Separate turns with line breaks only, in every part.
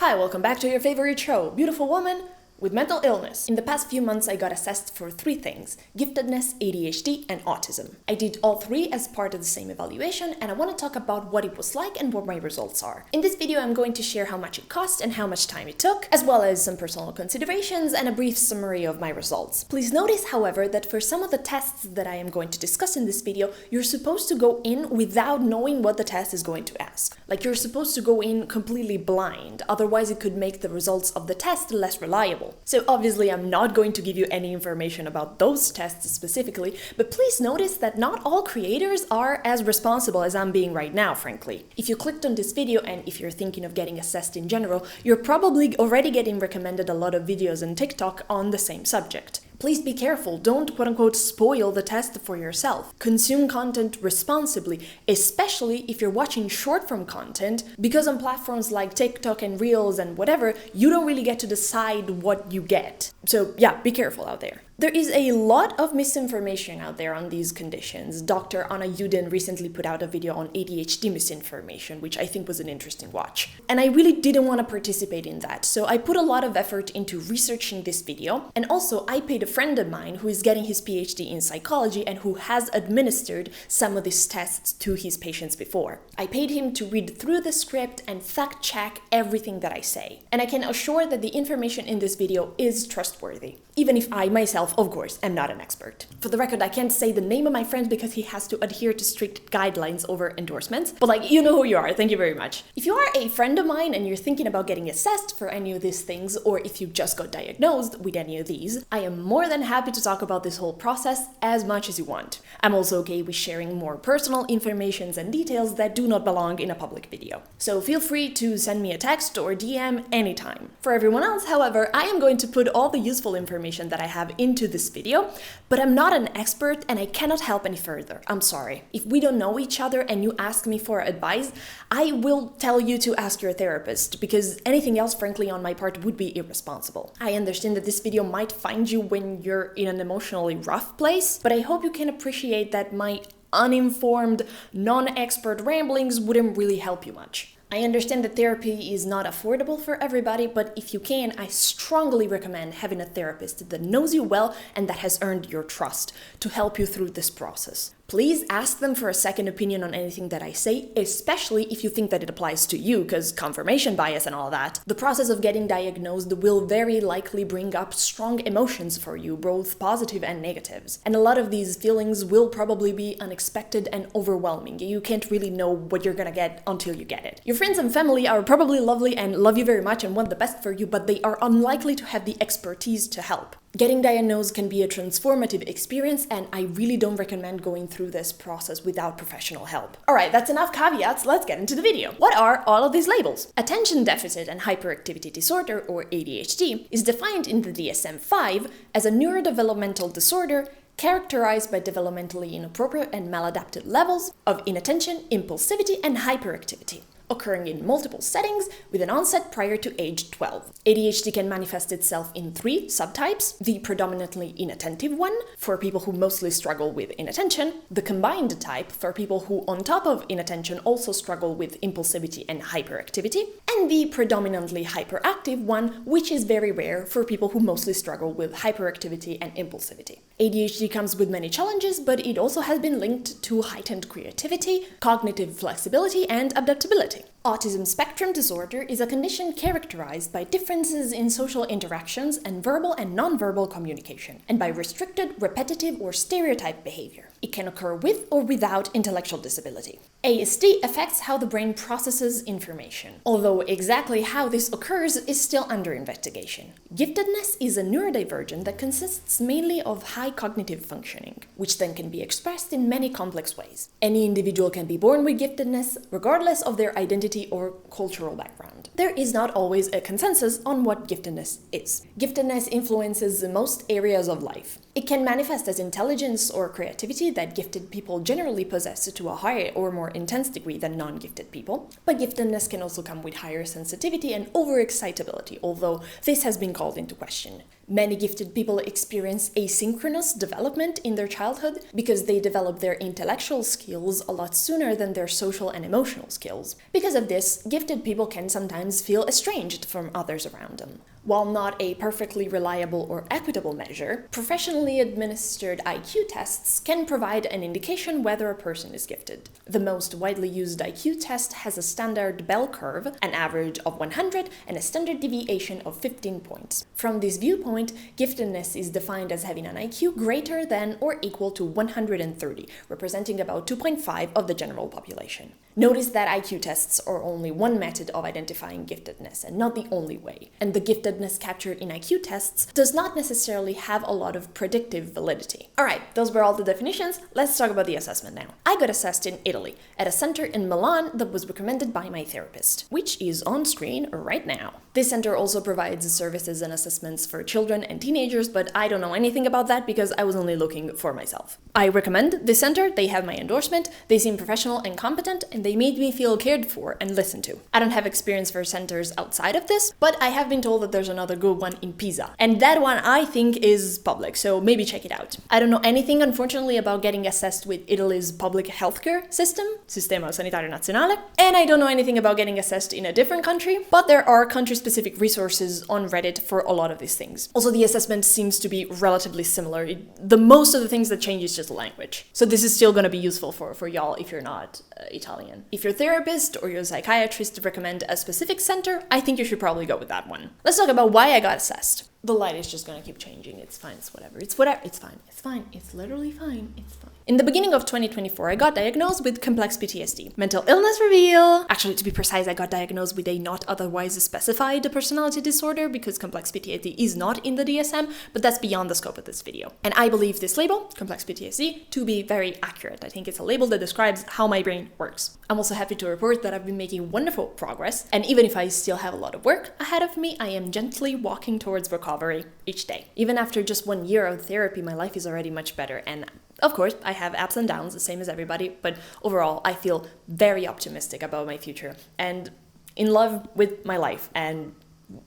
Hi, welcome back to your favorite show, Beautiful Woman with Mental Illness. In the past few months, I got assessed for 3 things: giftedness, ADHD, and autism. I did all 3 as part of the same evaluation, and I want to talk about what it was like and what my results are. In this video, I'm going to share how much it cost and how much time it took, as well as some personal considerations and a brief summary of my results. Please notice, however, that for some of the tests that I am going to discuss in this video, you're supposed to go in without knowing what the test is going to ask. Like, you're supposed to go in completely blind, otherwise it could make the results of the test less reliable. So obviously I'm not going to give you any information about those tests specifically, but please notice that not all creators are as responsible as I'm being right now, frankly. If you clicked on this video and if you're thinking of getting assessed in general, you're probably already getting recommended a lot of videos on TikTok on the same subject. Please be careful, don't quote-unquote spoil the test for yourself. Consume content responsibly, especially if you're watching short-form content, because on platforms like TikTok and Reels and whatever, you don't really get to decide what you get. So yeah, be careful out there. There is a lot of misinformation out there on these conditions. Dr. Anna Yudin recently put out a video on ADHD misinformation, which I think was an interesting watch. And I really didn't want to participate in that, so I put a lot of effort into researching this video, and also I paid a friend of mine who is getting his PhD in psychology and who has administered some of these tests to his patients before. I paid him to read through the script and fact-check everything that I say. And I can assure that the information in this video is trustworthy, even if I myself, of course, am not an expert. For the record, I can't say the name of my friend because he has to adhere to strict guidelines over endorsements, but you know who you are, thank you very much. If you are a friend of mine and you're thinking about getting assessed for any of these things, or if you just got diagnosed with any of these, I am more than happy to talk about this whole process as much as you want. I'm also okay with sharing more personal information and details that do not belong in a public video. So feel free to send me a text or DM anytime. For everyone else, however, I am going to put all the useful information that I have into this video, but I'm not an expert and I cannot help any further. I'm sorry. If we don't know each other and you ask me for advice, I will tell you to ask your therapist, because anything else, frankly, on my part would be irresponsible. I understand that this video might find you when you're in an emotionally rough place, but I hope you can appreciate that my uninformed, non-expert ramblings wouldn't really help you much. I understand that therapy is not affordable for everybody, but if you can, I strongly recommend having a therapist that knows you well and that has earned your trust to help you through this process. Please ask them for a second opinion on anything that I say, especially if you think that it applies to you, because confirmation bias and all that. The process of getting diagnosed will very likely bring up strong emotions for you, both positive and negatives. And a lot of these feelings will probably be unexpected and overwhelming. You can't really know what you're gonna get until you get it. Your friends and family are probably lovely and love you very much and want the best for you, but they are unlikely to have the expertise to help. Getting diagnosed can be a transformative experience, and I really don't recommend going through this process without professional help. Alright, that's enough caveats, let's get into the video. What are all of these labels? Attention Deficit and Hyperactivity Disorder, or ADHD, is defined in the DSM-5 as a neurodevelopmental disorder characterized by developmentally inappropriate and maladaptive levels of inattention, impulsivity, and hyperactivity, occurring in multiple settings with an onset prior to age 12. ADHD can manifest itself in 3 subtypes: the predominantly inattentive one, for people who mostly struggle with inattention; the combined type, for people who on top of inattention also struggle with impulsivity and hyperactivity; and the predominantly hyperactive one, which is very rare, for people who mostly struggle with hyperactivity and impulsivity. ADHD comes with many challenges, but it also has been linked to heightened creativity, cognitive flexibility, and adaptability. Autism spectrum disorder is a condition characterized by differences in social interactions and verbal and nonverbal communication, and by restricted, repetitive, or stereotyped behavior. It can occur with or without intellectual disability. ASD affects how the brain processes information, although exactly how this occurs is still under investigation. Giftedness is a neurodivergent that consists mainly of high cognitive functioning, which then can be expressed in many complex ways. Any individual can be born with giftedness, regardless of their identity or cultural background. There is not always a consensus on what giftedness is. Giftedness influences most areas of life. It can manifest as intelligence or creativity that gifted people generally possess to a higher or more intense degree than non-gifted people, but giftedness can also come with higher sensitivity and overexcitability, although this has been called into question. Many gifted people experience asynchronous development in their childhood because they develop their intellectual skills a lot sooner than their social and emotional skills. Because of this, gifted people can sometimes feel estranged from others around them. While not a perfectly reliable or equitable measure, professionally administered IQ tests can provide an indication whether a person is gifted. The most widely used IQ test has a standard bell curve, an average of 100, and a standard deviation of 15 points. From this viewpoint, giftedness is defined as having an IQ greater than or equal to 130, representing about 2.5 of the general population. Notice that IQ tests are only one method of identifying giftedness and not the only way, and the giftedness captured in IQ tests does not necessarily have a lot of predictive validity. Alright, those were all the definitions. Let's talk about the assessment now. I got assessed in Italy, at a center in Milan that was recommended by my therapist, which is on screen right now. This center also provides services and assessments for children and teenagers, but I don't know anything about that because I was only looking for myself. I recommend this center, they have my endorsement, they seem professional and competent, and they made me feel cared for and listened to. I don't have experience for centers outside of this, but I have been told that there's another good one in Pisa. And that one I think is public, so maybe check it out. I don't know anything, unfortunately, about getting assessed with Italy's public healthcare system, Sistema Sanitario Nazionale, and I don't know anything about getting assessed in a different country, but there are country-specific resources on Reddit for a lot of these things. Also, the assessment seems to be relatively similar. The most of the things that change is just the language. So this is still going to be useful for y'all if you're not Italian. If your therapist or your psychiatrist recommend a specific center, I think you should probably go with that one. Let's talk about why I got assessed. The light is just gonna keep changing. It's fine, it's whatever. It's fine. It's literally fine. It's fine. In the beginning of 2024, I got diagnosed with complex PTSD. Mental illness reveal. Actually, to be precise, I got diagnosed with a not otherwise specified personality disorder because complex PTSD is not in the DSM, but that's beyond the scope of this video. And I believe this label, complex PTSD, to be very accurate. I think it's a label that describes how my brain works. I'm also happy to report that I've been making wonderful progress, and even if I still have a lot of work ahead of me, I am gently walking towards recovery each day. Even after just 1 year of therapy, my life is already much better, and of course, I have ups and downs, the same as everybody, but overall, I feel very optimistic about my future and in love with my life, and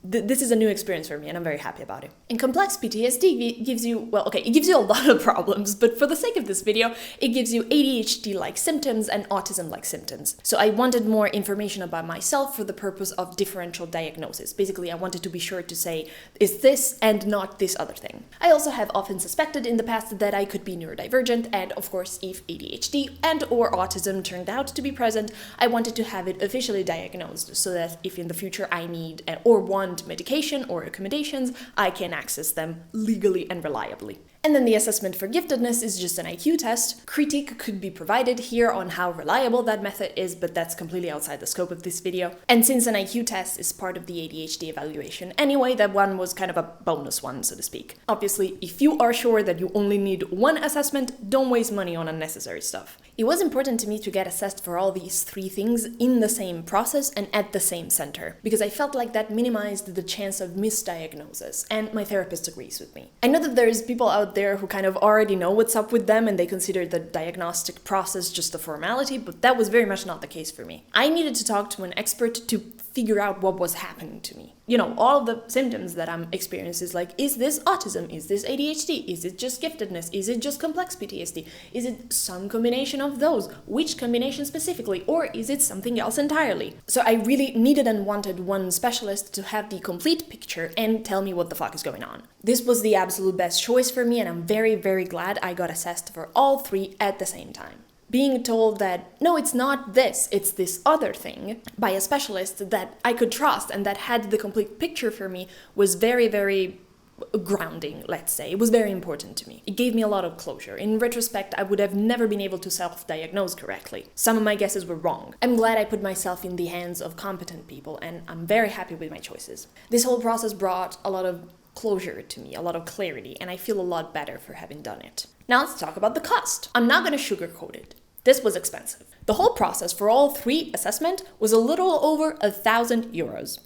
this is a new experience for me, and I'm very happy about it. And complex PTSD gives you, it gives you a lot of problems, but for the sake of this video, it gives you ADHD-like symptoms and autism-like symptoms. So I wanted more information about myself for the purpose of differential diagnosis. Basically, I wanted to be sure to say, is this and not this other thing. I also have often suspected in the past that I could be neurodivergent, and of course, if ADHD and or autism turned out to be present, I wanted to have it officially diagnosed so that if in the future I need or want medication or accommodations, I can access them legally and reliably. And then the assessment for giftedness is just an IQ test. Critique could be provided here on how reliable that method is, but that's completely outside the scope of this video. And since an IQ test is part of the ADHD evaluation anyway, that one was kind of a bonus one, so to speak. Obviously, if you are sure that you only need one assessment, don't waste money on unnecessary stuff. It was important to me to get assessed for all these 3 things in the same process and at the same center, because I felt like that minimized the chance of misdiagnosis, and my therapist agrees with me. I know that there's people out there who kind of already know what's up with them and they consider the diagnostic process just a formality, but that was very much not the case for me. I needed to talk to an expert to figure out what was happening to me. You know, all of the symptoms that I'm experiencing is like, is this autism? Is this ADHD? Is it just giftedness? Is it just complex PTSD? Is it some combination of those? Which combination specifically? Or is it something else entirely? So I really needed and wanted one specialist to have the complete picture and tell me what the fuck is going on. This was the absolute best choice for me, and I'm very, very glad I got assessed for all 3 at the same time. Being told that, no, it's not this, it's this other thing, by a specialist that I could trust and that had the complete picture for me was very, very grounding, let's say. It was very important to me. It gave me a lot of closure. In retrospect, I would have never been able to self-diagnose correctly. Some of my guesses were wrong. I'm glad I put myself in the hands of competent people, and I'm very happy with my choices. This whole process brought a lot of closure to me, a lot of clarity, and I feel a lot better for having done it. Now let's talk about the cost. I'm not going to sugarcoat it. This was expensive. The whole process for all 3 assessments was a little over €1,000.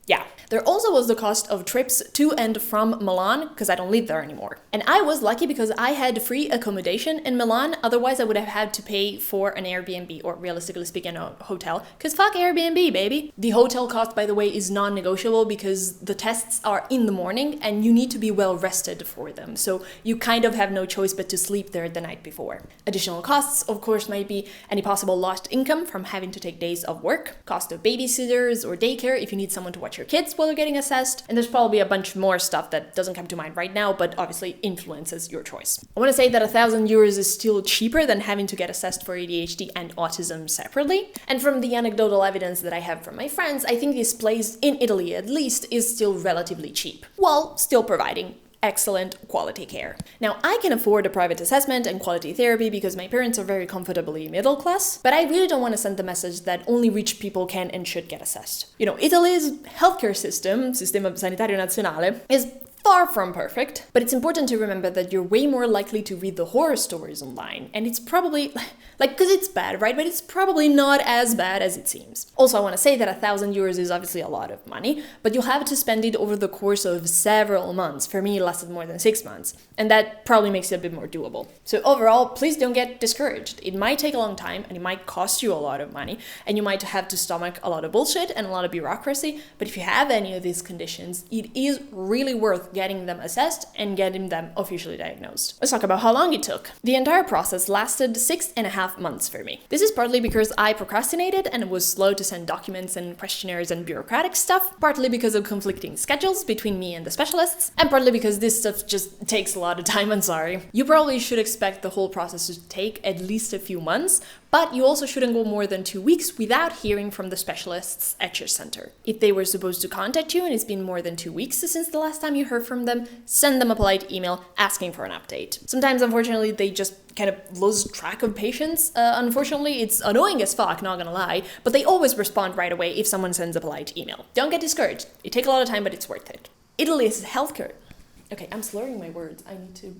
Yeah, There also was the cost of trips to and from Milan, because I don't live there anymore. And I was lucky because I had free accommodation in Milan, otherwise I would have had to pay for an Airbnb, or realistically speaking, a hotel, because fuck Airbnb, baby. The hotel cost, by the way, is non-negotiable because the tests are in the morning and you need to be well rested for them, so you kind of have no choice but to sleep there the night before. Additional costs, of course, might be any possible lost income from having to take days of work, cost of babysitters or daycare if you need someone to watch your kids while you're getting assessed, and there's probably a bunch more stuff that doesn't come to mind right now, but obviously influences your choice. I want to say that €1,000 is still cheaper than having to get assessed for ADHD and autism separately, and from the anecdotal evidence that I have from my friends, I think this place, in Italy at least, is still relatively cheap, while still providing excellent quality care. Now, I can afford a private assessment and quality therapy because my parents are very comfortably middle class, but I really don't want to send the message that only rich people can and should get assessed. You know, Italy's healthcare system, Sistema Sanitario Nazionale, is far from perfect, but it's important to remember that you're way more likely to read the horror stories online, and it's probably, because it's bad, right? But it's probably not as bad as it seems. Also, I want to say that €1,000 is obviously a lot of money, but you'll have to spend it over the course of several months. For me, it lasted more than 6 months, and that probably makes it a bit more doable. So overall, please don't get discouraged. It might take a long time, and it might cost you a lot of money, and you might have to stomach a lot of bullshit and a lot of bureaucracy, but if you have any of these conditions, it is really worth getting them assessed and getting them officially diagnosed. Let's talk about how long it took. The entire process lasted 6.5 months for me. This is partly because I procrastinated and was slow to send documents and questionnaires and bureaucratic stuff, partly because of conflicting schedules between me and the specialists, and partly because this stuff just takes a lot of time, I'm sorry. You probably should expect the whole process to take at least a few months, but you also shouldn't go more than 2 weeks without hearing from the specialists at your center. If they were supposed to contact you and it's been more than 2 weeks since the last time you heard from them, send them a polite email asking for an update. Sometimes, unfortunately, they just kind of lose track of patients. Unfortunately, it's annoying as fuck, not gonna lie, but they always respond right away if someone sends a polite email. Don't get discouraged. It takes a lot of time, but it's worth it. Italy's healthcare. Okay, I'm slurring my words. I need to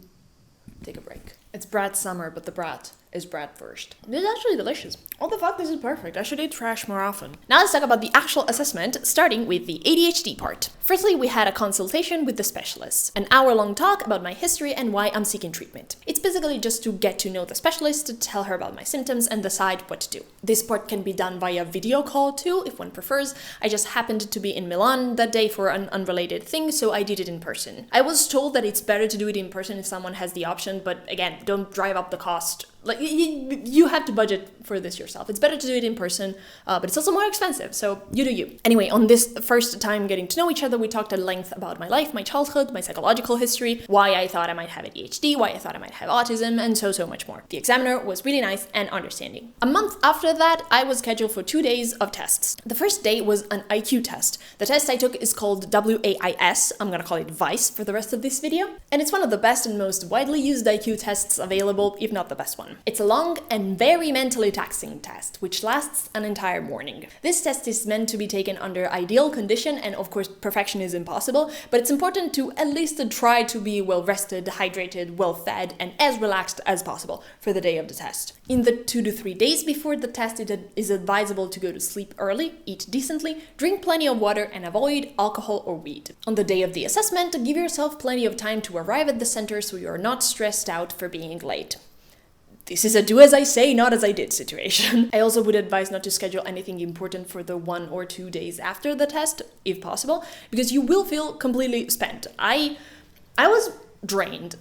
take a break. It's brat summer, but the brat is brat first. This is actually delicious. Oh the fuck, this is perfect. I should eat trash more often. Now let's talk about the actual assessment, starting with the ADHD part. Firstly, we had a consultation with the specialist, an hour-long talk about my history and why I'm seeking treatment. It's basically just to get to know the specialist, to tell her about my symptoms and decide what to do. This part can be done via video call too, if one prefers. I just happened to be in Milan that day for an unrelated thing, so I did it in person. I was told that it's better to do it in person if someone has the option, but again, don't drive up the cost. Like, you have to budget for this yourself. It's better to do it in person, but it's also more expensive, so you do you. Anyway, on this first time getting to know each other, we talked at length about my life, my childhood, my psychological history, why I thought I might have ADHD, why I thought I might have autism, and so much more. The examiner was really nice and understanding. A month after that, I was scheduled for 2 days of tests. The first day was an IQ test. The test I took is called WAIS. I'm gonna call it WAIS for the rest of this video. And it's one of the best and most widely used IQ tests available, if not the best one. It's a long and very mentally taxing test, which lasts an entire morning. This test is meant to be taken under ideal condition, and of course perfection is impossible, but it's important to at least try to be well rested, hydrated, well fed, and as relaxed as possible for the day of the test. In the 2 to 3 days before the test, it is advisable to go to sleep early, eat decently, drink plenty of water, and avoid alcohol or weed. On the day of the assessment, give yourself plenty of time to arrive at the center so you're not stressed out for being late. This is a do as I say, not as I did situation. I also would advise not to schedule anything important for the 1 or 2 days after the test, if possible, because you will feel completely spent. I was drained.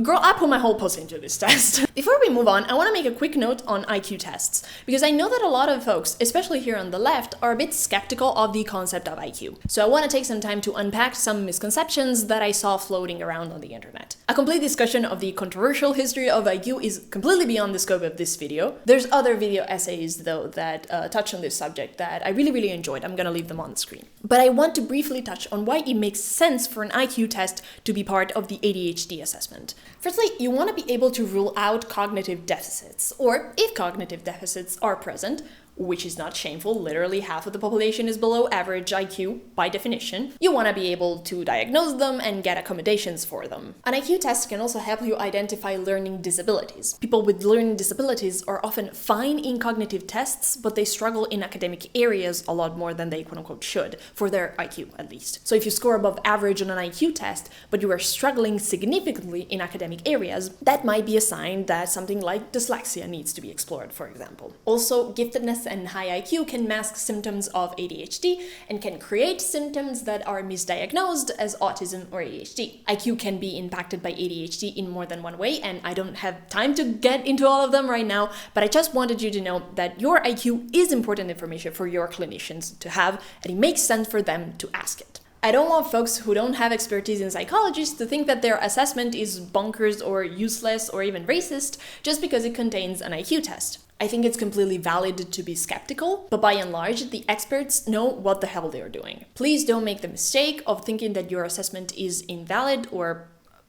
Girl, I put my whole pussy into this test. Before we move on, I want to make a quick note on IQ tests, because I know that a lot of folks, especially here on the left, are a bit skeptical of the concept of IQ. So I want to take some time to unpack some misconceptions that I saw floating around on the internet. A complete discussion of the controversial history of IQ is completely beyond the scope of this video. There's other video essays, though, that touch on this subject that I really enjoyed. I'm gonna leave them on the screen. But I want to briefly touch on why it makes sense for an IQ test to be part of the ADHD assessment. Firstly, you want to be able to rule out cognitive deficits, or if cognitive deficits are present, which is not shameful. Literally half of the population is below average IQ by definition. You want to be able to diagnose them and get accommodations for them. An IQ test can also help you identify learning disabilities. People with learning disabilities are often fine in cognitive tests, but they struggle in academic areas a lot more than they quote-unquote should, for their IQ at least. So if you score above average on an IQ test, but you are struggling significantly in academic areas, that might be a sign that something like dyslexia needs to be explored, for example. Also, giftedness and high IQ can mask symptoms of ADHD and can create symptoms that are misdiagnosed as autism or ADHD. IQ can be impacted by ADHD in more than one way, and I don't have time to get into all of them right now, but I just wanted you to know that your IQ is important information for your clinicians to have, and it makes sense for them to ask it. I don't want folks who don't have expertise in psychology to think that their assessment is bonkers or useless or even racist just because it contains an IQ test. I think it's completely valid to be skeptical, but by and large, the experts know what the hell they're doing. Please don't make the mistake of thinking that your assessment is invalid or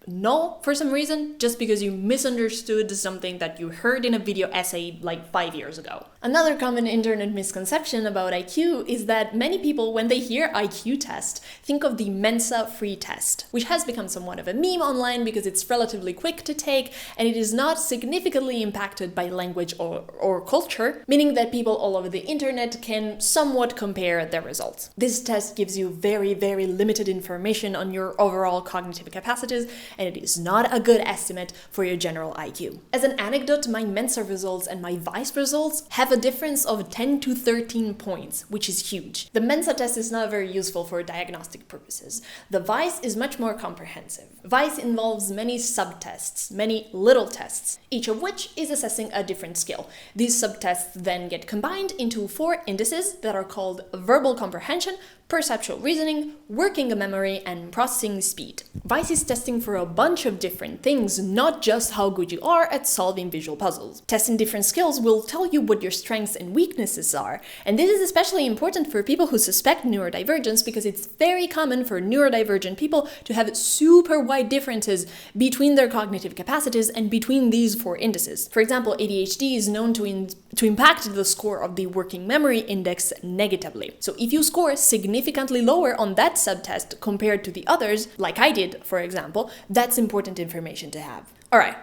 null for some reason just because you misunderstood something that you heard in a video essay like 5 years ago. Another common internet misconception about IQ is that many people, when they hear IQ test, think of the Mensa free test, which has become somewhat of a meme online because it's relatively quick to take and it is not significantly impacted by language or culture, meaning that people all over the internet can somewhat compare their results. This test gives you very, very limited information on your overall cognitive capacities, and it is not a good estimate for your general IQ. As an anecdote, my Mensa results and my WAIS results have a difference of 10 to 13 points, which is huge. The Mensa test is not very useful for diagnostic purposes. The WAIS is much more comprehensive. WAIS involves many subtests, many little tests, each of which is assessing a different skill. These subtests then get combined into 4 indices that are called verbal comprehension, perceptual reasoning, working memory, and processing speed. WAIS is testing for a bunch of different things, not just how good you are at solving visual puzzles. Testing different skills will tell you what your strengths and weaknesses are, and this is especially important for people who suspect neurodivergence because it's very common for neurodivergent people to have super wide differences between their cognitive capacities and between these 4 indices. For example, ADHD is known to impact the score of the working memory index negatively. So if you score significantly lower on that subtest compared to the others, like I did, for example, that's important information to have. All right.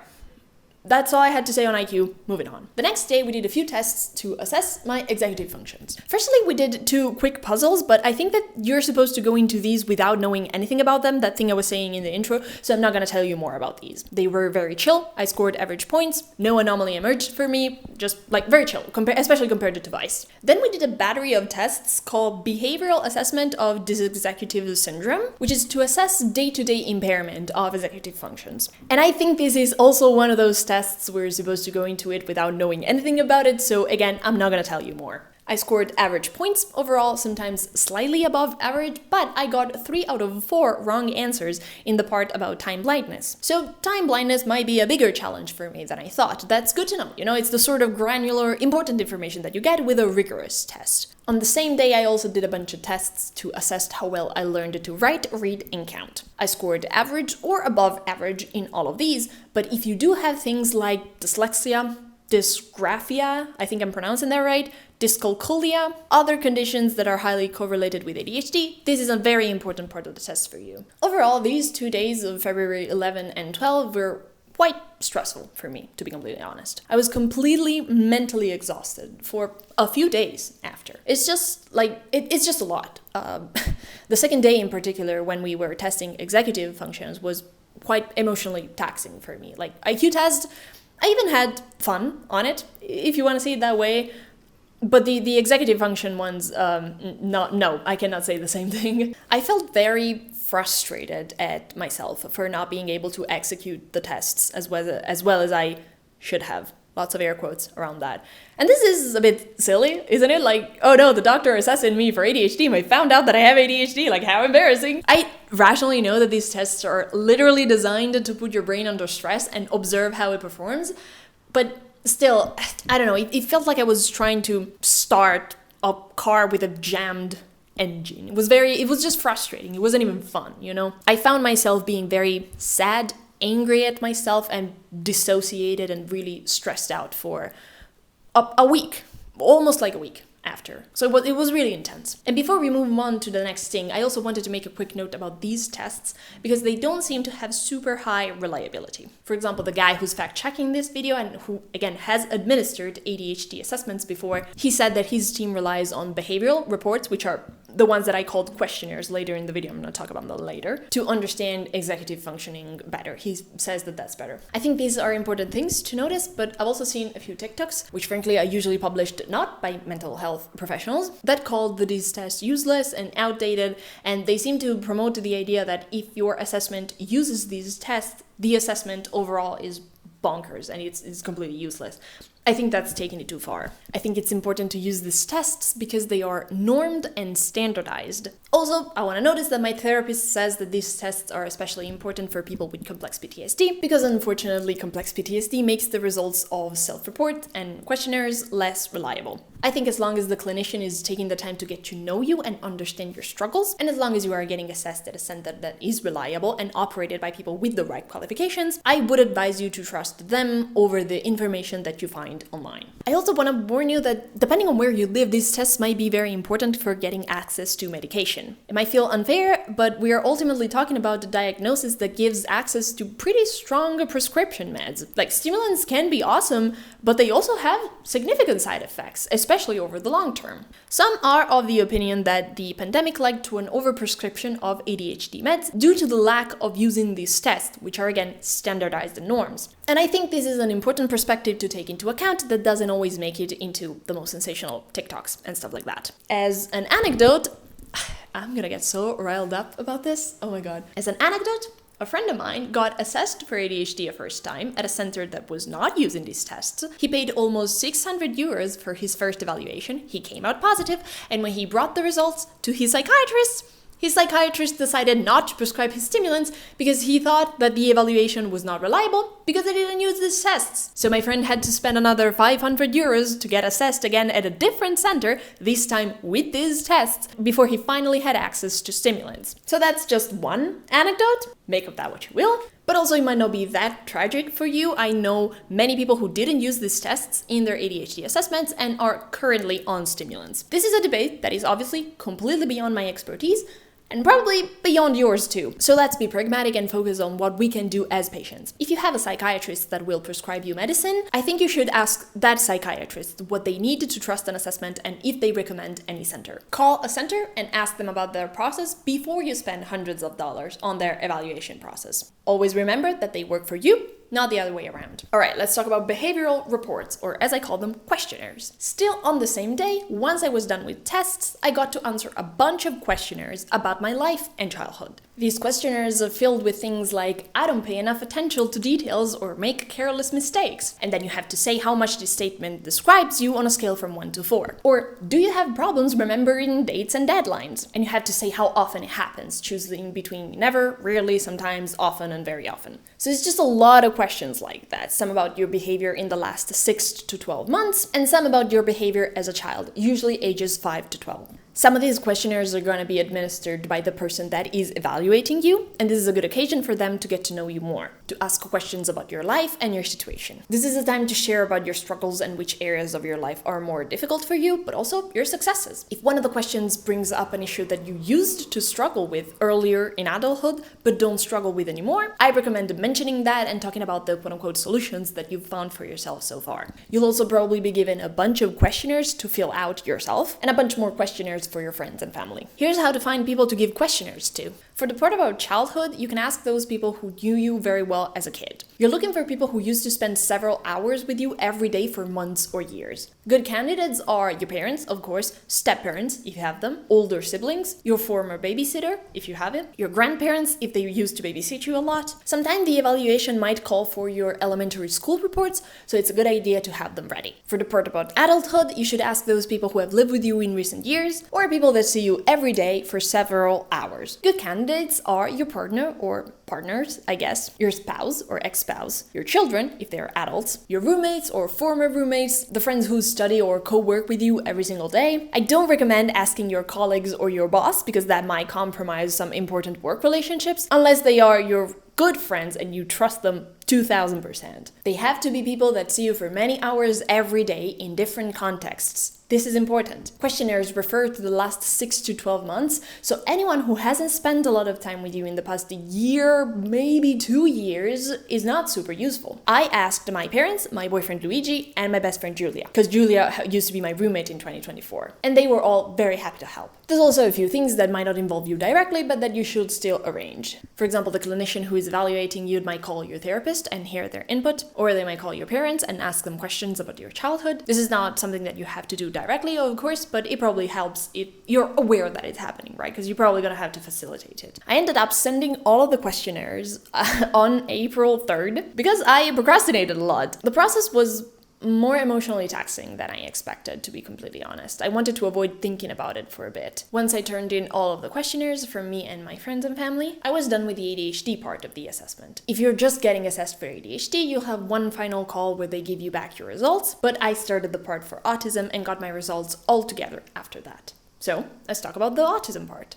That's all I had to say on IQ. Moving on. The next day, we did a few tests to assess my executive functions. Firstly, we did 2 quick puzzles, but I think that you're supposed to go into these without knowing anything about them, that thing I was saying in the intro, so I'm not going to tell you more about these. They were very chill. I scored average points. No anomaly emerged for me. Just like very chill, especially compared to WAIS. Then we did a battery of tests called Behavioral Assessment of Dysexecutive Syndrome, which is to assess day-to-day impairment of executive functions. And I think this is also one of those tests we're supposed to go into it without knowing anything about it, so again, I'm not gonna tell you more. I scored average points overall, sometimes slightly above average, but I got 3 out of 4 wrong answers in the part about time blindness. So time blindness might be a bigger challenge for me than I thought. That's good to know. It's the sort of granular, important information that you get with a rigorous test. On the same day, I also did a bunch of tests to assess how well I learned to write, read, and count. I scored average or above average in all of these, but if you do have things like dyslexia, dysgraphia, I think I'm pronouncing that right, dyscalculia, other conditions that are highly correlated with ADHD, this is a very important part of the test for you. Overall, these 2 days of February 11 and 12 were quite stressful for me, to be completely honest. I was completely mentally exhausted for a few days after. It's just it's just a lot. The second day in particular, when we were testing executive functions, was quite emotionally taxing for me. Like IQ test, I even had fun on it, if you want to see it that way. But the executive function ones, no, I cannot say the same thing. I felt very frustrated at myself for not being able to execute the tests as well as I should have. Lots of air quotes around that. And this is a bit silly, isn't it? Like, oh no, the doctor assessing me for ADHD and I found out that I have ADHD. Like, how embarrassing. I rationally know that these tests are literally designed to put your brain under stress and observe how it performs. But still, I don't know, it felt like I was trying to start a car with a jammed engine. It was just frustrating. It wasn't even fun, I found myself being very sad, angry at myself, and dissociated and really stressed out for a week. almost like a week after. So it was really intense. And before we move on to the next thing, I also wanted to make a quick note about these tests because they don't seem to have super high reliability. For example, the guy who's fact-checking this video and who, again, has administered ADHD assessments before, he said that his team relies on behavioral reports, which are the ones that I called questionnaires later in the video, I'm going to talk about them later, to understand executive functioning better. He says that that's better. I think these are important things to notice, but I've also seen a few TikToks, which frankly are usually published not by mental health professionals, that called these tests useless and outdated, and they seem to promote the idea that if your assessment uses these tests, the assessment overall is bonkers and it's completely useless. I think that's taking it too far. I think it's important to use these tests because they are normed and standardized. Also, I want to notice that my therapist says that these tests are especially important for people with complex PTSD because unfortunately complex PTSD makes the results of self-report and questionnaires less reliable. I think as long as the clinician is taking the time to get to know you and understand your struggles, and as long as you are getting assessed at a center that is reliable and operated by people with the right qualifications, I would advise you to trust them over the information that you find online. I also want to warn you that depending on where you live, these tests might be very important for getting access to medication. It might feel unfair, but we are ultimately talking about a diagnosis that gives access to pretty strong prescription meds. Like, stimulants can be awesome, but they also have significant side effects, especially over the long term. Some are of the opinion that the pandemic led to an overprescription of ADHD meds due to the lack of using these tests, which are again standardized norms. And I think this is an important perspective to take into account that doesn't always make it into the most sensational TikToks and stuff like that. As an anecdote, I'm gonna get so riled up about this, oh my god. As an anecdote, a friend of mine got assessed for ADHD a first time at a center that was not using these tests. He paid almost 600 euros for his first evaluation, he came out positive, and when he brought the results to his psychiatrist decided not to prescribe his stimulants because he thought that the evaluation was not reliable because they didn't use these tests. So my friend had to spend another 500 euros to get assessed again at a different center, this time with these tests, before he finally had access to stimulants. So that's just one anecdote. Make of that what you will. But also it might not be that tragic for you. I know many people who didn't use these tests in their ADHD assessments and are currently on stimulants. This is a debate that is obviously completely beyond my expertise, and probably beyond yours too. So let's be pragmatic and focus on what we can do as patients. If you have a psychiatrist that will prescribe you medicine, I think you should ask that psychiatrist what they need to trust an assessment and if they recommend any center. Call a center and ask them about their process before you spend hundreds of dollars on their evaluation process. Always remember that they work for you, not the other way around. All right, let's talk about behavioral reports, or as I call them, questionnaires. Still on the same day, once I was done with tests, I got to answer a bunch of questionnaires about my life and childhood. These questionnaires are filled with things like, I don't pay enough attention to details or make careless mistakes. And then you have to say how much this statement describes you on a scale from 1 to 4. Or, do you have problems remembering dates and deadlines? And you have to say how often it happens, choosing between never, rarely, sometimes, often, and very often. So it's just a lot of questions like that. Some about your behavior in the last 6 to 12 months, and some about your behavior as a child, usually ages 5 to 12. Some of these questionnaires are going to be administered by the person that is evaluating you, and this is a good occasion for them to get to know you more, to ask questions about your life and your situation. This is a time to share about your struggles and which areas of your life are more difficult for you, but also your successes. If one of the questions brings up an issue that you used to struggle with earlier in adulthood, but don't struggle with anymore, I recommend mentioning that and talking about the quote-unquote solutions that you've found for yourself so far. You'll also probably be given a bunch of questionnaires to fill out yourself, and a bunch more questionnaires for your friends and family. Here's how to find people to give questionnaires to. For the part about childhood, you can ask those people who knew you very well as a kid. You're looking for people who used to spend several hours with you every day for months or years. Good candidates are your parents, of course, step-parents, if you have them, older siblings, your former babysitter, if you have it, your grandparents, if they used to babysit you a lot. Sometimes the evaluation might call for your elementary school reports, so it's a good idea to have them ready. For the part about adulthood, you should ask those people who have lived with you in recent years, or people that see you every day for several hours. Good candidates are your partner or partners, I guess, your spouse or ex-spouse, your children, if they are adults, your roommates or former roommates, the friends who study or co-work with you every single day. I don't recommend asking your colleagues or your boss because that might compromise some important work relationships, unless they are your good friends and you trust them 2000%. They have to be people that see you for many hours every day in different contexts. This is important. Questionnaires refer to the last 6 to 12 months, so anyone who hasn't spent a lot of time with you in the past year, maybe 2 years, is not super useful. I asked my parents, my boyfriend Luigi, and my best friend Julia, because Julia used to be my roommate in 2024, and they were all very happy to help. There's also a few things that might not involve you directly, but that you should still arrange. For example, the clinician who is evaluating you might call your therapist and hear their input, or they might call your parents and ask them questions about your childhood. This is not something that you have to do directly, of course, but it probably helps if you're aware that it's happening, right? Because you're probably going to have to facilitate it. I ended up sending all of the questionnaires on April 3rd because I procrastinated a lot. The process was more emotionally taxing than I expected, to be completely honest. I wanted to avoid thinking about it for a bit. Once I turned in all of the questionnaires from me and my friends and family, I was done with the ADHD part of the assessment. If you're just getting assessed for ADHD, you'll have one final call where they give you back your results, but I started the part for autism and got my results all together after that. So, let's talk about the autism part.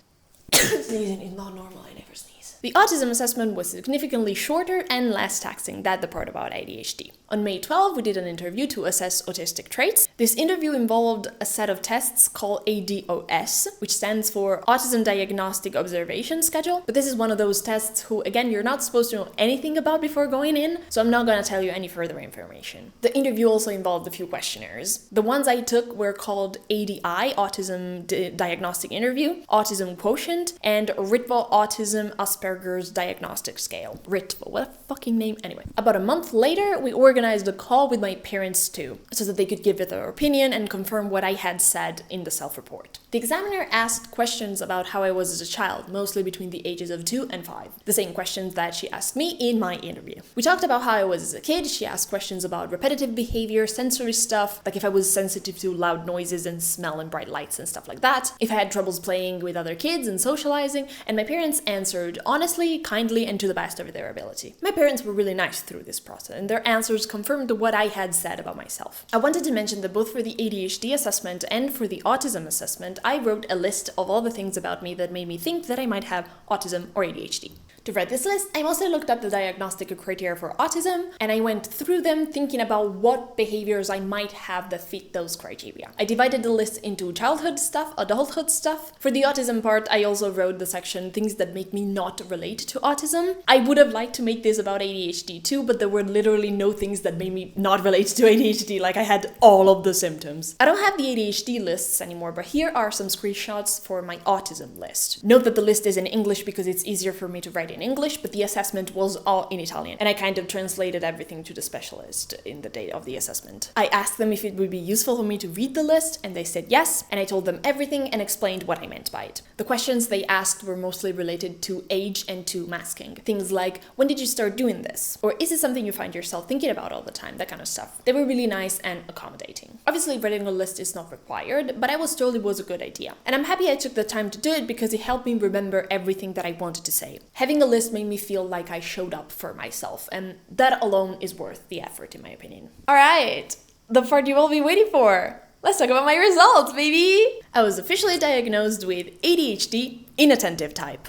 Sneezing is not normal, I never sneeze. The autism assessment was significantly shorter and less taxing than the part about ADHD. On May 12, we did an interview to assess autistic traits. This interview involved a set of tests called ADOS, which stands for Autism Diagnostic Observation Schedule. But this is one of those tests who, again, you're not supposed to know anything about before going in, so I'm not going to tell you any further information. The interview also involved a few questionnaires. The ones I took were called ADI, Autism Diagnostic Interview, Autism Quotient, and Ritva Autism Asperger's Diagnostic Scale. Ritva, what a fucking name. Anyway, about a month later, we organized a call with my parents too, so that they could give it their opinion and confirm what I had said in the self-report. The examiner asked questions about how I was as a child, mostly between the ages of 2 and 5. The same questions that she asked me in my interview. We talked about how I was as a kid. She asked questions about repetitive behavior, sensory stuff, like if I was sensitive to loud noises and smell and bright lights and stuff like that, if I had troubles playing with other kids and socializing, and my parents answered honestly, kindly, and to the best of their ability. My parents were really nice through this process, and their answers confirmed what I had said about myself. I wanted to mention that both for the ADHD assessment and for the autism assessment, I wrote a list of all the things about me that made me think that I might have autism or ADHD. To write this list, I mostly looked up the diagnostic criteria for autism, and I went through them thinking about what behaviors I might have that fit those criteria. I divided the list into childhood stuff, adulthood stuff. For the autism part, I also wrote the section things that make me not relate to autism. I would have liked to make this about ADHD too, but there were literally no things that made me not relate to ADHD, like I had all of the symptoms. I don't have the ADHD lists anymore, but here are some screenshots for my autism list. Note that the list is in English because it's easier for me to write in English, but the assessment was all in Italian, and I kind of translated everything to the specialist in the day of the assessment. I asked them if it would be useful for me to read the list, and they said yes, and I told them everything and explained what I meant by it. The questions they asked were mostly related to age and to masking. Things like, when did you start doing this? Or is it something you find yourself thinking about all the time? That kind of stuff. They were really nice and accommodating. Obviously, writing a list is not required, but I was told it was a good idea. And I'm happy I took the time to do it because it helped me remember everything that I wanted to say. Having a list made me feel like I showed up for myself, and that alone is worth the effort, in my opinion. Alright, the part you will be waiting for. Let's talk about my results, baby! I was officially diagnosed with ADHD inattentive type.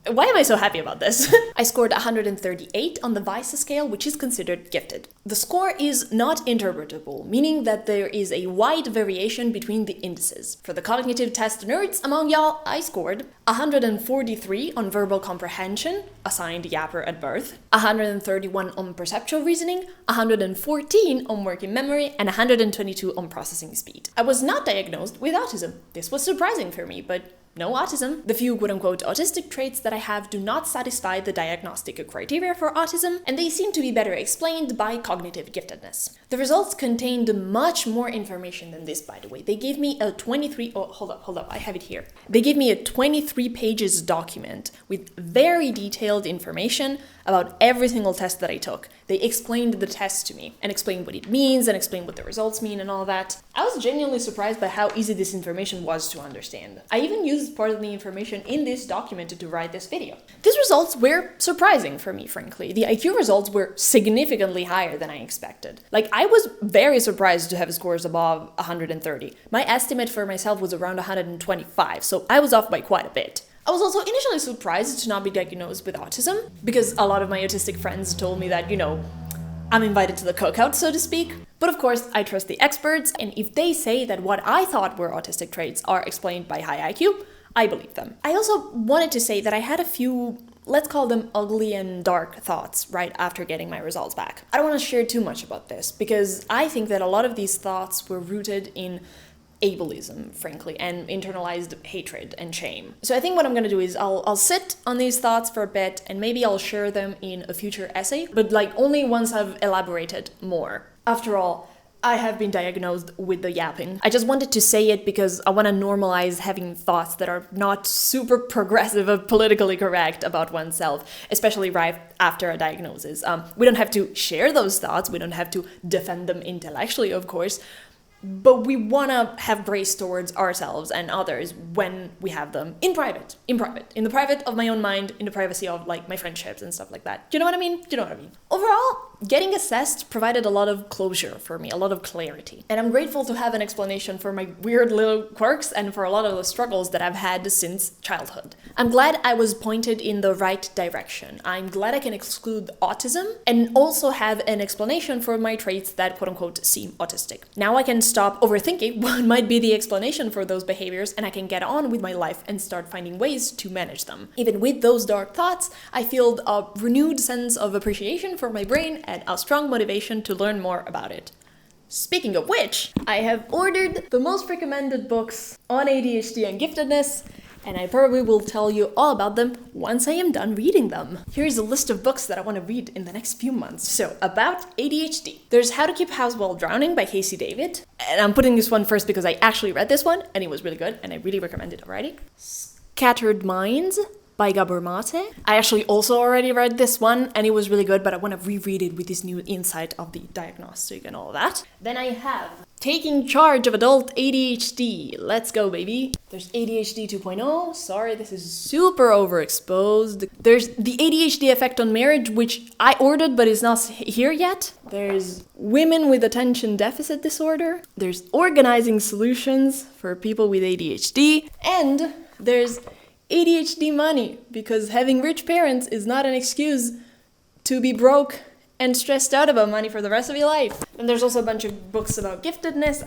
Why am I so happy about this? I scored 138 on the WAIS scale, which is considered gifted. The score is not interpretable, meaning that there is a wide variation between the indices. For the cognitive test nerds among y'all, I scored 143 on verbal comprehension, assigned yapper at birth, 131 on perceptual reasoning, 114 on working memory, and 122 on processing speed. I was not diagnosed with autism. This was surprising for me, but no autism. The few quote-unquote autistic traits that I have do not satisfy the diagnostic criteria for autism, and they seem to be better explained by cognitive giftedness. The results contained much more information than this, by the way. They gave me a hold up, I have it here. They gave me a 23 pages document with very detailed information about every single test that I took. They explained the test to me and explained what it means and explained what the results mean and all that. I was genuinely surprised by how easy this information was to understand. I even used part of the information in this document to write this video. These results were surprising for me, frankly. The IQ results were significantly higher than I expected. Like, I was very surprised to have scores above 130. My estimate for myself was around 125, so I was off by quite a bit. I was also initially surprised to not be diagnosed with autism, because a lot of my autistic friends told me that, I'm invited to the cookout, so to speak. But of course, I trust the experts, and if they say that what I thought were autistic traits are explained by high IQ, I believe them. I also wanted to say that I had a few, let's call them ugly and dark thoughts right after getting my results back. I don't want to share too much about this, because I think that a lot of these thoughts were rooted in ableism, frankly, and internalized hatred and shame. So I think what I'm gonna do is I'll sit on these thoughts for a bit, and maybe I'll share them in a future essay, but only once I've elaborated more. After all, I have been diagnosed with the yapping. I just wanted to say it because I want to normalize having thoughts that are not super progressive or politically correct about oneself, especially right after a diagnosis. We don't have to share those thoughts, we don't have to defend them intellectually, of course, but we want to have grace towards ourselves and others when we have them in private, in the private of my own mind, in the privacy of my friendships and stuff like that. Do you know what I mean? Overall, getting assessed provided a lot of closure for me, a lot of clarity. And I'm grateful to have an explanation for my weird little quirks and for a lot of the struggles that I've had since childhood. I'm glad I was pointed in the right direction. I'm glad I can exclude autism and also have an explanation for my traits that quote-unquote seem autistic. Now I can stop overthinking what might be the explanation for those behaviors, and I can get on with my life and start finding ways to manage them. Even with those dark thoughts, I feel a renewed sense of appreciation for my brain and a strong motivation to learn more about it. Speaking of which, I have ordered the most recommended books on ADHD and giftedness, and I probably will tell you all about them once I am done reading them. Here's a list of books that I want to read in the next few months. So, about ADHD. There's How to Keep House While Drowning by Casey David, and I'm putting this one first because I actually read this one, and it was really good, and I really recommend it already. Scattered Minds by Gabor Mate. I actually also already read this one, and it was really good, but I want to reread it with this new insight of the diagnostic and all that. Then I have Taking Charge of Adult ADHD. Let's go, baby. There's ADHD 2.0. Sorry, this is super overexposed. There's The ADHD Effect on Marriage, which I ordered, but is not here yet. There's Women with Attention Deficit Disorder. There's Organizing Solutions for People with ADHD. And there's ADHD Money, because having rich parents is not an excuse to be broke and stressed out about money for the rest of your life. And there's also a bunch of books about giftedness.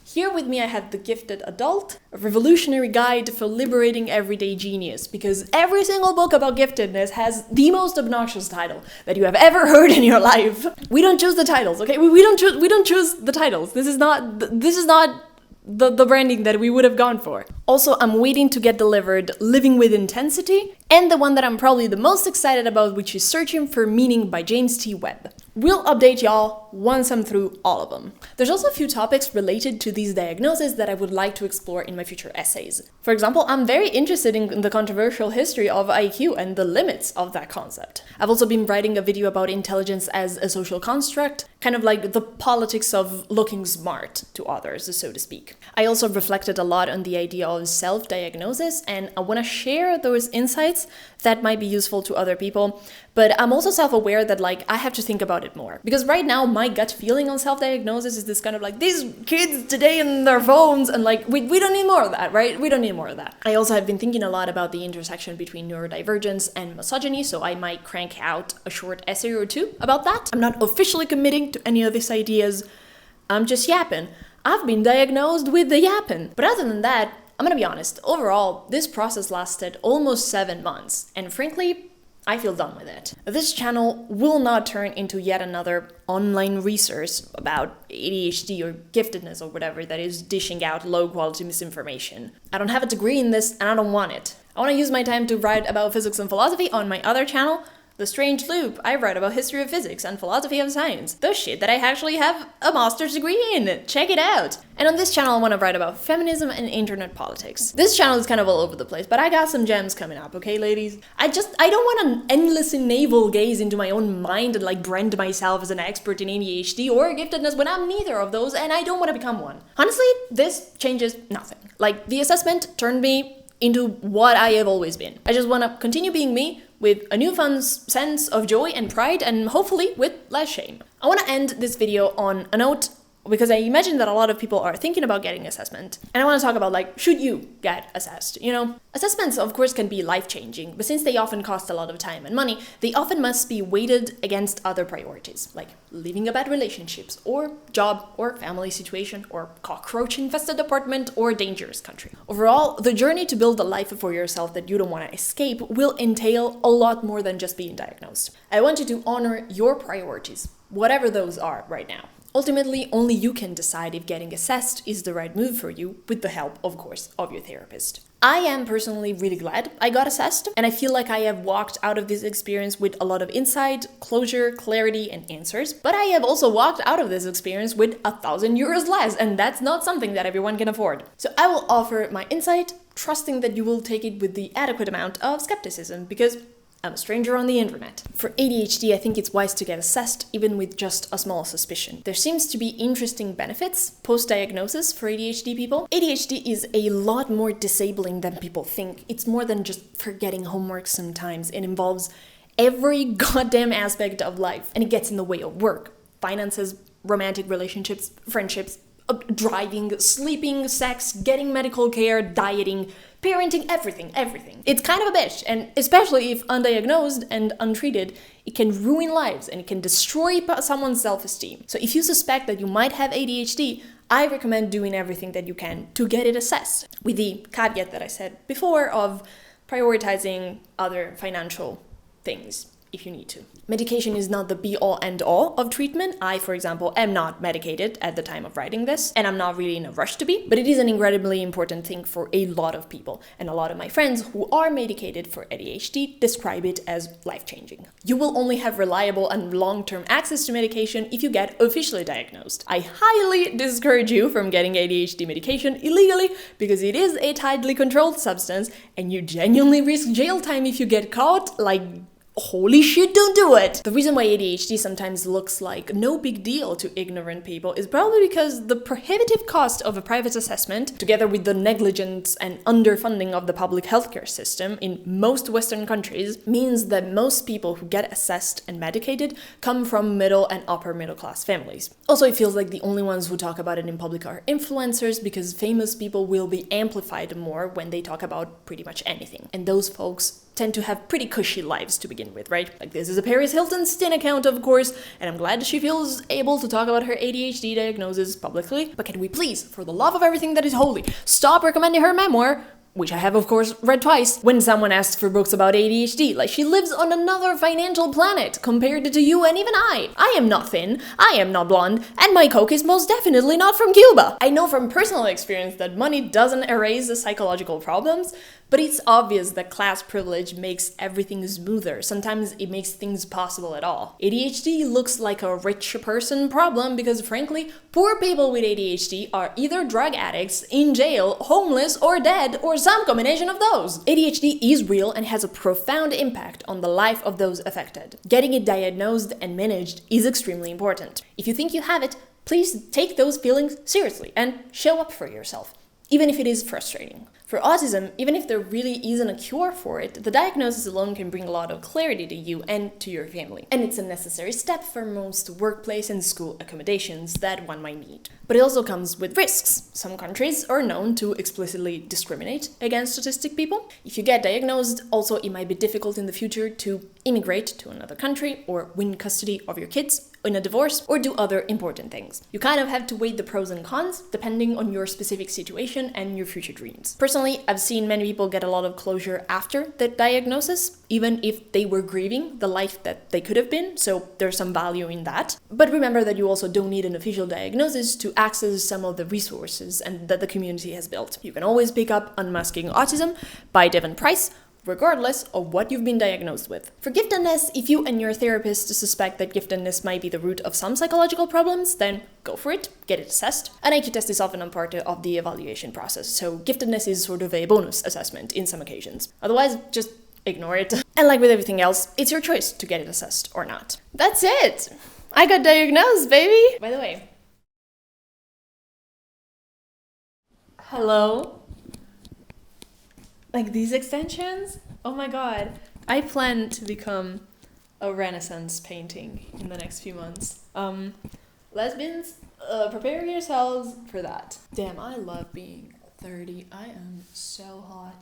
Here with me I have The Gifted Adult, a revolutionary guide for liberating everyday genius, because every single book about giftedness has the most obnoxious title that you have ever heard in your life. We don't choose the titles, okay? We don't choose the titles. This is not the branding that we would have gone for. Also, I'm waiting to get delivered Living with Intensity, and the one that I'm probably the most excited about, which is Searching for Meaning by James T. Webb. We'll update y'all once I'm through all of them. There's also a few topics related to these diagnoses that I would like to explore in my future essays. For example, I'm very interested in the controversial history of IQ and the limits of that concept. I've also been writing a video about intelligence as a social construct, kind of like the politics of looking smart to others, so to speak. I also reflected a lot on the idea of self-diagnosis, and I want to share those insights that might be useful to other people, but I'm also self-aware that I have to think about it more. Because right now, my gut feeling on self-diagnosis is this kind of these kids today and their phones, and we don't need more of that, right? We don't need more of that. I also have been thinking a lot about the intersection between neurodivergence and misogyny, so I might crank out a short essay or two about that. I'm not officially committing to any of these ideas, I'm just yapping. I've been diagnosed with the yapping. But other than that, I'm gonna be honest, overall, this process lasted almost 7 months, and frankly, I feel done with it. This channel will not turn into yet another online resource about ADHD or giftedness or whatever that is dishing out low-quality misinformation. I don't have a degree in this, and I don't want it. I want to use my time to write about physics and philosophy on my other channel, The Strange Loop. I write about history of physics and philosophy of science. The shit that I actually have a master's degree in. Check it out. And on this channel, I want to write about feminism and internet politics. This channel is kind of all over the place, but I got some gems coming up, okay, ladies? I don't want to endlessly navel gaze into my own mind and brand myself as an expert in ADHD or giftedness when I'm neither of those, and I don't want to become one. Honestly, this changes nothing. The assessment turned me into what I have always been. I just want to continue being me with a newfound sense of joy and pride, and hopefully with less shame. I want to end this video on a note because I imagine that a lot of people are thinking about getting assessment. And I want to talk about, like, should you get assessed? You know, assessments, of course, can be life-changing, but since they often cost a lot of time and money, they often must be weighted against other priorities, like living a bad relationships, or job, or family situation, or cockroach-infested apartment, or dangerous country. Overall, the journey to build a life for yourself that you don't want to escape will entail a lot more than just being diagnosed. I want you to honor your priorities, whatever those are right now. Ultimately, only you can decide if getting assessed is the right move for you, with the help, of course, of your therapist. I am personally really glad I got assessed, and I feel like I have walked out of this experience with a lot of insight, closure, clarity, and answers. But I have also walked out of this experience with 1,000 euros less, and that's not something that everyone can afford. So I will offer my insight, trusting that you will take it with the adequate amount of skepticism, because I'm a stranger on the internet. For ADHD, I think it's wise to get assessed, even with just a small suspicion. There seems to be interesting benefits post-diagnosis for ADHD people. ADHD is a lot more disabling than people think. It's more than just forgetting homework sometimes. It involves every goddamn aspect of life, and it gets in the way of work, finances, romantic relationships, friendships, driving, sleeping, sex, getting medical care, dieting, parenting, everything. It's kind of a bitch, and especially if undiagnosed and untreated, it can ruin lives and it can destroy someone's self-esteem. So if you suspect that you might have ADHD, I recommend doing everything that you can to get it assessed, with the caveat that I said before of prioritizing other financial things if you need to. Medication is not the be-all end-all of treatment. I, for example, am not medicated at the time of writing this, and I'm not really in a rush to be, but it is an incredibly important thing for a lot of people, and a lot of my friends who are medicated for ADHD describe it as life-changing. You will only have reliable and long-term access to medication if you get officially diagnosed. I highly discourage you from getting ADHD medication illegally, because it is a tightly controlled substance, and you genuinely risk jail time if you get caught. Like, holy shit, don't do it! The reason why ADHD sometimes looks like no big deal to ignorant people is probably because the prohibitive cost of a private assessment, together with the negligence and underfunding of the public healthcare system in most Western countries, means that most people who get assessed and medicated come from middle and upper middle class families. Also, it feels like the only ones who talk about it in public are influencers, because famous people will be amplified more when they talk about pretty much anything. And those folks tend to have pretty cushy lives to begin with, right? Like, this is a Paris Hilton Stin account, of course, and I'm glad she feels able to talk about her ADHD diagnosis publicly, but can we please, for the love of everything that is holy, stop recommending her memoir, which I have, of course, read twice, when someone asks for books about ADHD. Like, she lives on another financial planet compared to you and even I. I am not thin, I am not blonde, and my coke is most definitely not from Cuba. I know from personal experience that money doesn't erase the psychological problems, but it's obvious that class privilege makes everything smoother. Sometimes it makes things possible at all. ADHD looks like a rich person problem because, frankly, poor people with ADHD are either drug addicts, in jail, homeless, or dead, or some combination of those. ADHD is real and has a profound impact on the life of those affected. Getting it diagnosed and managed is extremely important. If you think you have it, please take those feelings seriously and show up for yourself, even if it is frustrating. For autism, even if there really isn't a cure for it, the diagnosis alone can bring a lot of clarity to you and to your family. And it's a necessary step for most workplace and school accommodations that one might need. But it also comes with risks. Some countries are known to explicitly discriminate against autistic people. If you get diagnosed, also it might be difficult in the future to immigrate to another country or win custody of your kids in a divorce or do other important things. You kind of have to weigh the pros and cons depending on your specific situation and your future dreams. Personally, I've seen many people get a lot of closure after the diagnosis, even if they were grieving the life that they could have been, so there's some value in that. But remember that you also don't need an official diagnosis to access some of the resources and that the community has built. You can always pick up Unmasking Autism by Devon Price, regardless of what you've been diagnosed with. For giftedness, if you and your therapist suspect that giftedness might be the root of some psychological problems, then go for it, get it assessed. An IQ test is often a part of the evaluation process, so giftedness is sort of a bonus assessment in some occasions. Otherwise, just ignore it. And like with everything else, it's your choice to get it assessed or not. That's it! I got diagnosed, baby! By the way, hello? Like these extensions? Oh my god. I plan to become a Renaissance painting in the next few months. Lesbians? Prepare yourselves for that. Damn, I love being 30. I am so hot.